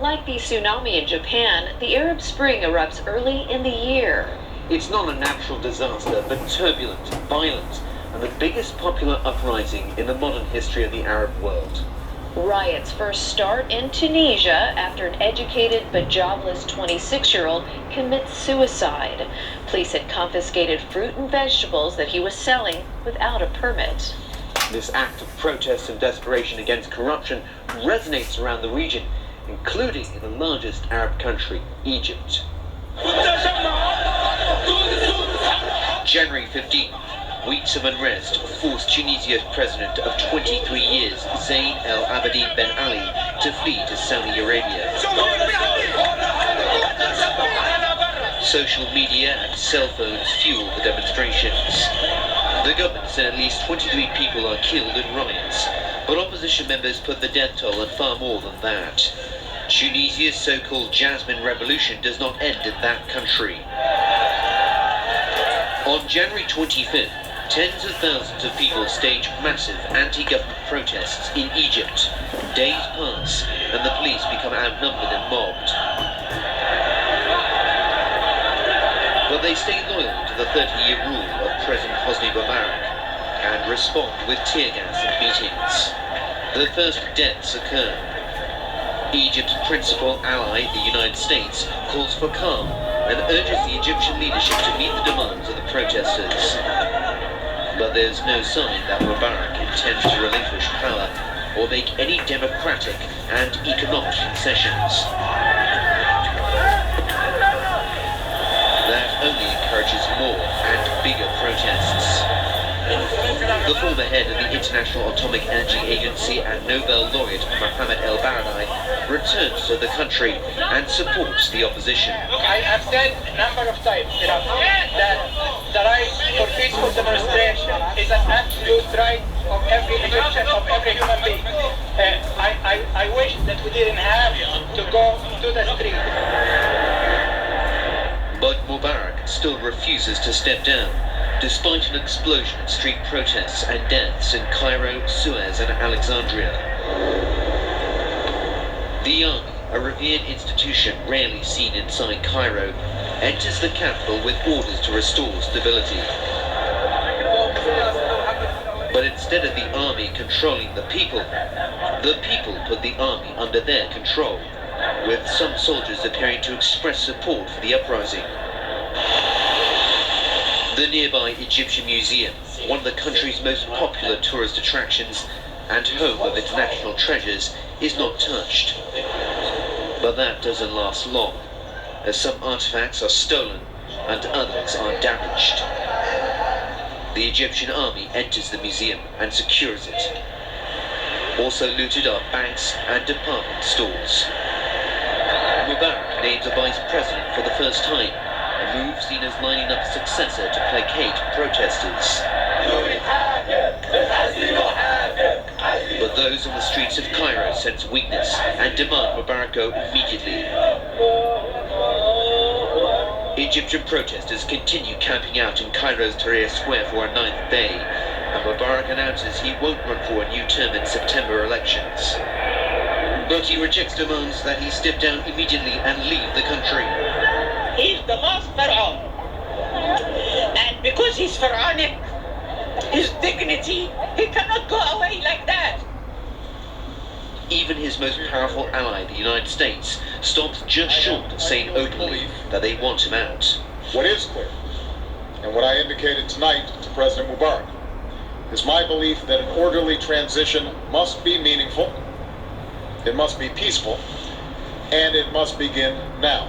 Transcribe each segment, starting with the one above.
like the tsunami in Japan, the Arab Spring erupts early in the year. It's not a natural disaster, but turbulent, violent, and the biggest popular uprising in the modern history of the Arab world. Riots first start in Tunisia after an educated but jobless 26-year-old commits suicide. Police had confiscated fruit and vegetables that he was selling without a permit. This act of protest and desperation against corruption resonates around the region, including in the largest Arab country, Egypt. January 15, weeks of unrest forced Tunisia's president of 23 years, Zayn El Abidine Ben Ali, to flee to Saudi Arabia. Social media and cell phones fuel the demonstrations. The government said at least 23 people are killed in riots, but opposition members put the death toll at far more than that. Tunisia's so-called Jasmine Revolution does not end in that country. On January 25th, tens of thousands of people staged massive anti-government protests in Egypt. Days pass, and the police become outnumbered and mobbed. But they stay loyal to the 30-year rule of President Hosni Mubarak and respond with tear gas and beatings. The first deaths occur. Egypt's principal ally, the United States, calls for calm and urges the Egyptian leadership to meet the demands of the protesters. But there's no sign that Mubarak intends to relinquish power or make any democratic and economic concessions. That only encourages more and bigger protests. The former head of the International Atomic Energy Agency and Nobel laureate Mohammed El-Baradei returns to the country and supports the opposition. I have said a number of times that the right for peaceful demonstration is an absolute right of every Egyptian, of every human being. I wish that we didn't have to go to the street. But Mubarak still refuses to step down, despite an explosion of street protests and deaths in Cairo, Suez and Alexandria. The army, a revered institution rarely seen inside Cairo, enters the capital with orders to restore stability. But instead of the army controlling the people put the army under their control, with some soldiers appearing to express support for the uprising. The nearby Egyptian Museum, one of the country's most popular tourist attractions and home of its national treasures, is not touched. But that doesn't last long, as some artifacts are stolen and others are damaged. The Egyptian army enters the museum and secures it. Also looted are banks and department stores. Mubarak names a vice president for the first time, a move seen as lining up a successor to placate protesters. But those on the streets of Cairo sense weakness and demand Mubarak go immediately. Egyptian protesters continue camping out in Cairo's Tahrir Square for a 9th day, and Mubarak announces he won't run for a new term in September elections. But he rejects demands that he step down immediately and leave the country. He's the last pharaoh, and because he's pharaonic, his dignity, he cannot go away like that. Even his most powerful ally, the United States, stops just short of saying openly that they want him out. What is clear, and what I indicated tonight to President Mubarak, is my belief that an orderly transition must be meaningful, it must be peaceful, and it must begin now.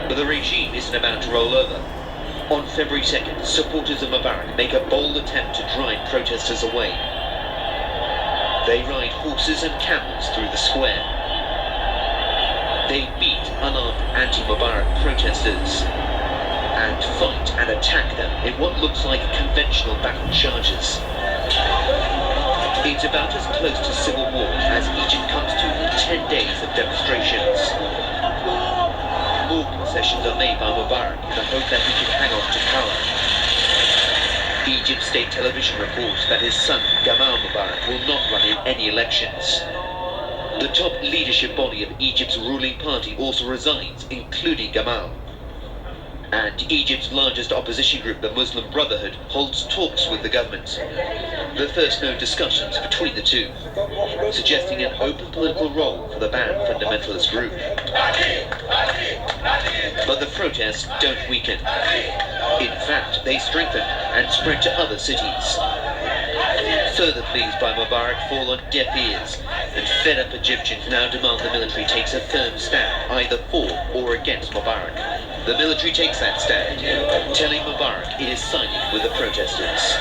But the regime isn't about to roll over. On February 2nd, supporters of Mubarak make a bold attempt to drive protesters away. They ride horses and camels through the square. They beat unarmed anti-Mubarak protesters and fight and attack them in what looks like conventional battle charges. It's about as close to civil war as Egypt comes to in 10 days of demonstrations. More concessions are made by Mubarak in the hope that he can hang on to power. Egypt state television reports that his son, Gamal Mubarak, will not run in any elections. The top leadership body of Egypt's ruling party also resigns, including Gamal. And Egypt's largest opposition group, the Muslim Brotherhood, holds talks with the government. The first known discussions between the two, suggesting an open political role for the banned fundamentalist group. But the protests don't weaken. In fact, they strengthen and spread to other cities. Further pleas by Mubarak fall on deaf ears, and fed-up Egyptians now demand the military takes a firm stand, either for or against Mubarak. The military takes that stand, telling Mubarak it is siding with the protesters.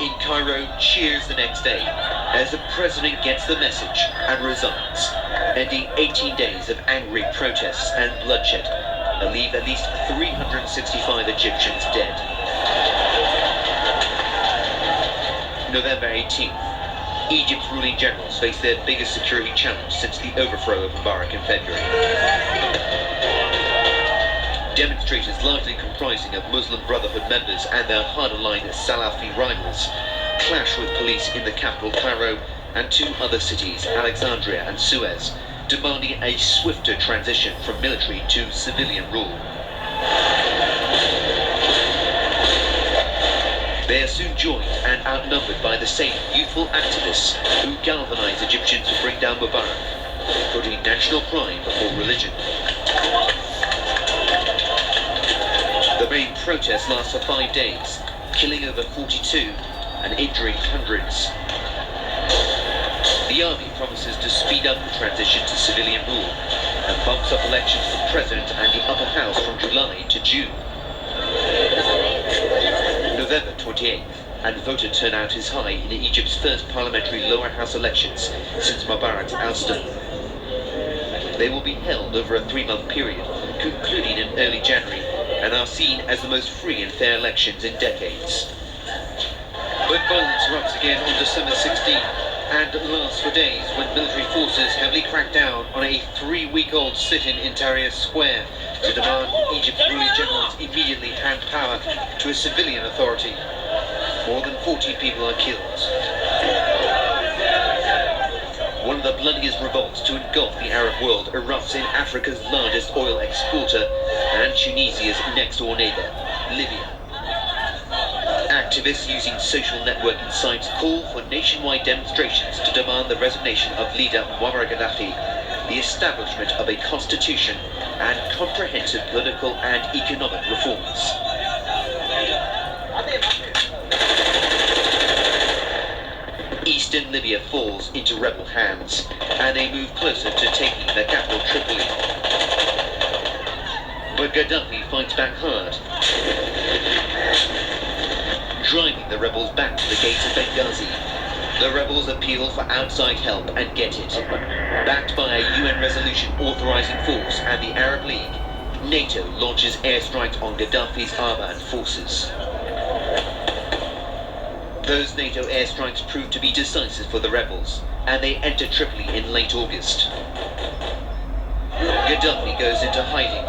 In Cairo, cheers the next day, as the president gets the message and resigns, ending 18 days of angry protests and bloodshed, and leave at least 365 Egyptians dead. November 18th. Egypt's ruling generals face their biggest security challenge since the overthrow of Mubarak in February. Demonstrators largely comprising of Muslim Brotherhood members and their hard-aligned Salafi rivals clash with police in the capital Cairo and two other cities, Alexandria and Suez, demanding a swifter transition from military to civilian rule. They are soon joined and outnumbered by the same youthful activists who galvanize Egyptians to bring down Mubarak, putting national pride before religion. The main protest lasts for 5 days, killing over 42 and injuring hundreds. The army promises to speed up the transition to civilian rule and bumps up elections for president and the upper house from July to June. November 28th, and voter turnout is high in Egypt's first parliamentary lower house elections since Mubarak's ouster. They will be held over a 3-month period, concluding in early January, and are seen as the most free and fair elections in decades. But violence erupts again on December 16th, and lasts for days when military forces heavily crack down on a 3-week-old sit-in in Tahrir Square to demand Egypt's ruling generals immediately hand power to a civilian authority. More than 14 people are killed. One of the bloodiest revolts to engulf the Arab world erupts in Africa's largest oil exporter and Tunisia's next-door neighbor, Libya. Activists using social networking sites call for nationwide demonstrations to demand the resignation of leader Muammar Gaddafi, the establishment of a constitution, and comprehensive political and economic reforms. Eastern Libya falls into rebel hands, and they move closer to taking the capital Tripoli. But Gaddafi fights back hard, driving the rebels back to the gates of Benghazi. The rebels appeal for outside help and get it. Backed by a UN resolution authorizing force and the Arab League, NATO launches airstrikes on Gaddafi's armor and forces. Those NATO airstrikes prove to be decisive for the rebels, and they enter Tripoli in late August. Gaddafi goes into hiding,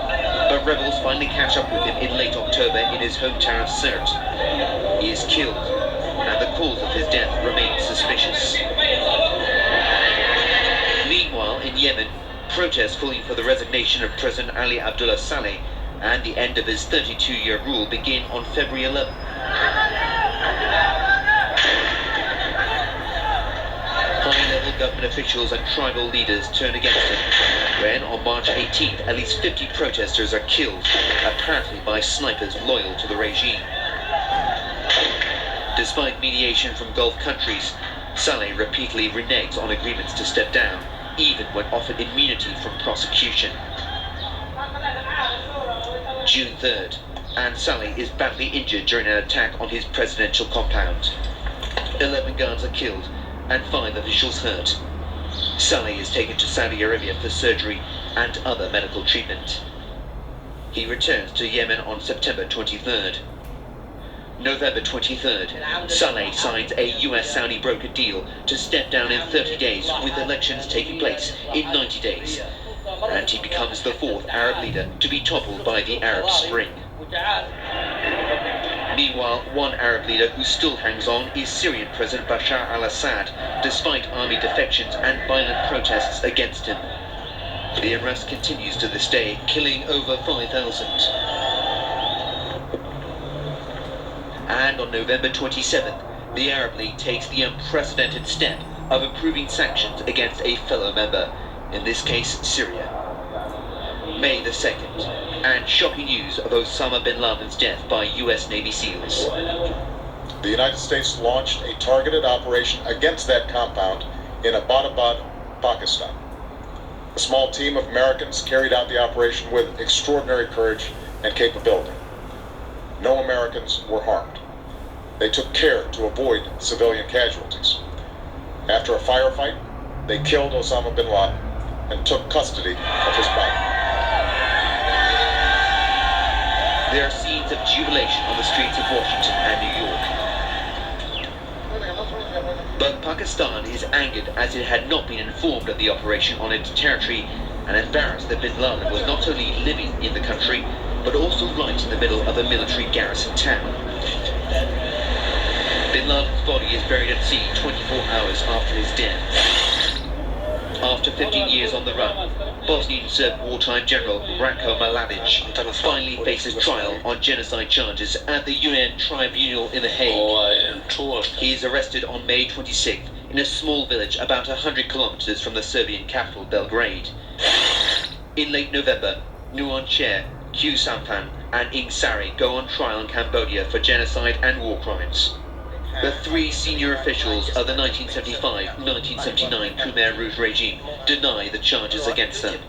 but rebels finally catch up with him in late October in his hometown of Sirte. He is killed, and the cause of his death remains suspicious. Meanwhile, in Yemen, protests calling for the resignation of President Ali Abdullah Saleh and the end of his 32-year rule begin on February 11th. High-level government officials and tribal leaders turn against him, when on March 18th at least 50 protesters are killed, apparently by snipers loyal to the regime. Despite mediation from Gulf countries, Saleh repeatedly reneges on agreements to step down, even when offered immunity from prosecution. June 3rd, and Saleh is badly injured during an attack on his presidential compound. 11 guards are killed, and 5 officials hurt. Saleh is taken to Saudi Arabia for surgery and other medical treatment. He returns to Yemen on September 23rd. November 23rd, Saleh signs a US-Saudi broker deal to step down in 30 days, with elections taking place in 90 days. And he becomes the 4th Arab leader to be toppled by the Arab Spring. Meanwhile, Meanwhile, one Arab leader who still hangs on is Syrian President Bashar al-Assad, despite army defections and violent protests against him. The unrest continues to this day, killing over 5,000. And on November 27th, the Arab League takes the unprecedented step of approving sanctions against a fellow member, in this case Syria. May the 2nd, and shocking news of Osama bin Laden's death by US Navy SEALs. The United States launched a targeted operation against that compound in Abbottabad, Pakistan. A small team of Americans carried out the operation with extraordinary courage and capability. No Americans were harmed. They took care to avoid civilian casualties. After a firefight, they killed Osama bin Laden and took custody of his body. There are scenes of jubilation on the streets of Washington and New York. But Pakistan is angered as it had not been informed of the operation on its territory and embarrassed that bin Laden was not only living in the country, but also right in the middle of a military garrison town. Bin Laden's body is buried at sea 24 hours after his death. After 15 years on the run, Bosnian-Serb wartime general Ratko Mladic finally faces trial on genocide charges at the UN Tribunal in The Hague. He is arrested on May 26th in a small village about 100 kilometers from the Serbian capital Belgrade. In late November, Nuon Chea, Q Sampan and Ieng Sary go on trial in Cambodia for genocide and war crimes. The three senior officials of the 1975-1979 Khmer Rouge regime deny the charges against them.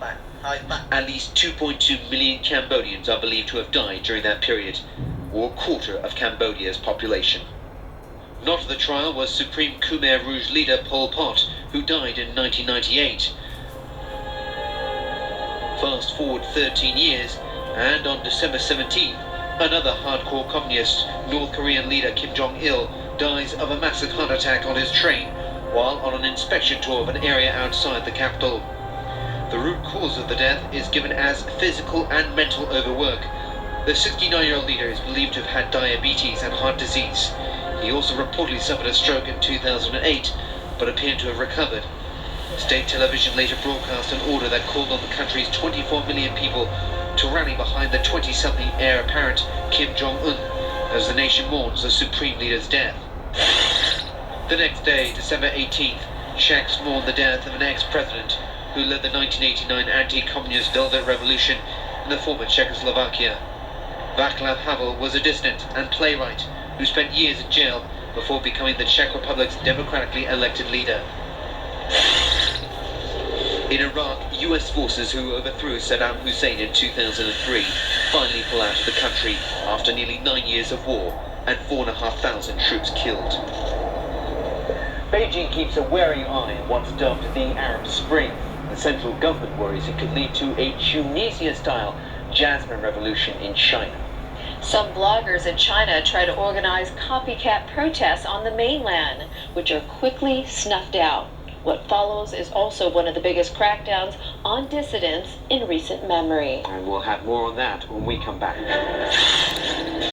At least 2.2 million Cambodians are believed to have died during that period, or a quarter of Cambodia's population. Not at the trial was Supreme Khmer Rouge leader Pol Pot, who died in 1998. Fast forward 13 years, and on December 17th, another hardcore communist, North Korean leader Kim Jong-il, dies of a massive heart attack on his train while on an inspection tour of an area outside the capital. The root cause of the death is given as physical and mental overwork. The 69-year-old leader is believed to have had diabetes and heart disease. He also reportedly suffered a stroke in 2008, but appeared to have recovered. State television later broadcast an order that called on the country's 24 million people to rally behind the 20-something heir apparent Kim Jong-un as the nation mourns the supreme leader's death. The next day, December 18th, Czechs mourned the death of an ex-president who led the 1989 anti-communist Velvet Revolution in the former Czechoslovakia. Václav Havel was a dissident and playwright who spent years in jail before becoming the Czech Republic's democratically elected leader. In Iraq, US forces who overthrew Saddam Hussein in 2003 finally pull out of the country after nearly 9 years of war and 4,500 troops killed. Beijing keeps a wary eye on what's dubbed the Arab Spring. The central government worries it could lead to a Tunisia-style Jasmine revolution in China. Some bloggers in China try to organize copycat protests on the mainland, which are quickly snuffed out. What follows is also one of the biggest crackdowns on dissidents in recent memory. And we'll have more on that when we come back.